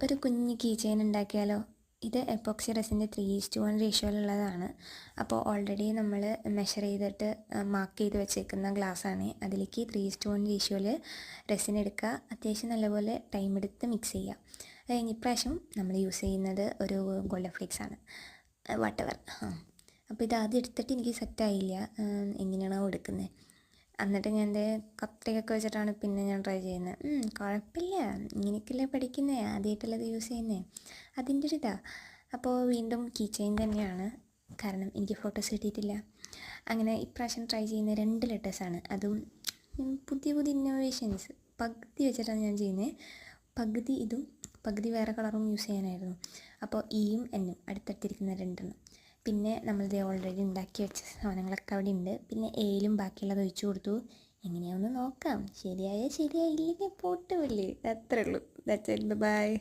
ഒരു കുഞ്ഞ് key chain ഉണ്ടാക്കിയാലോ? ഇത് എപ്പോക്സി റെസിൻ്റെ 3:1 റേഷ്യോയിലുള്ളതാണ്. അപ്പോൾ ഓൾറെഡി നമ്മൾ മെഷർ ചെയ്തിട്ട് മാർക്ക് ചെയ്ത് വെച്ചേക്കുന്ന ഗ്ലാസ്സാണ്. അതിലേക്ക് 3:1 റേഷ്യോയിൽ റെസിൻ എടുക്കുക. അത്യാവശ്യം നല്ലപോലെ ടൈം എടുത്ത് മിക്സ് ചെയ്യുക. അത് കഴിഞ്ഞ് ഇപ്രാവശ്യം നമ്മൾ യൂസ് ചെയ്യുന്നത് ഒരു ഗോൾഡൻ ഫ്ലേക്സ് ആണ്, വാട്ടെവർ. അപ്പോൾ ഇത് ആദ്യം എടുത്തിട്ട് എനിക്ക് സെറ്റായില്ല, എങ്ങനെയാണോ എടുക്കുന്നത്. എന്നിട്ട് ഞാൻ എൻ്റെ കത്രികയൊക്കെ വെച്ചിട്ടാണ് പിന്നെ ഞാൻ ട്രൈ ചെയ്യുന്നത്. കുഴപ്പമില്ല, ഇങ്ങനെയൊക്കെയല്ലേ പഠിക്കുന്നത്, ആദ്യമായിട്ടല്ലേ അത് യൂസ് ചെയ്യുന്നത്, അതിൻ്റെ ഒരു ഇതാ. അപ്പോൾ വീണ്ടും കീ ചെയിൻ തന്നെയാണ്, കാരണം എനിക്ക് ഫോട്ടോസ് കിട്ടിയിട്ടില്ല. അങ്ങനെ ഇപ്രാവശ്യം ട്രൈ ചെയ്യുന്ന 2 ലെറ്റേഴ്സാണ്, അതും പുതിയ പുതിയ ഇന്നോവേഷൻസ്. പകുതി വെച്ചിട്ടാണ് ഞാൻ ചെയ്യുന്നത്, പകുതി ഇതും പകുതി വേറെ കളറും യൂസ് ചെയ്യാനായിരുന്നു. അപ്പോൾ ഇയും എന്നും അടുത്തടുത്തിരിക്കുന്ന 2 പിന്നെ നമ്മളിത് ഓൾറെഡി ഉണ്ടാക്കി വെച്ച സാധനങ്ങളൊക്കെ അവിടെ ഉണ്ട്. പിന്നെ എയിലും ബാക്കിയുള്ളത് ഒഴിച്ചു കൊടുത്തു. എങ്ങനെയാണെന്ന് നോക്കാം, ശരിയായാൽ ശരിയായില്ലെങ്കിൽ പോട്ട് വില്ലേ, അത്രേ ഉള്ളൂ. That's it, by.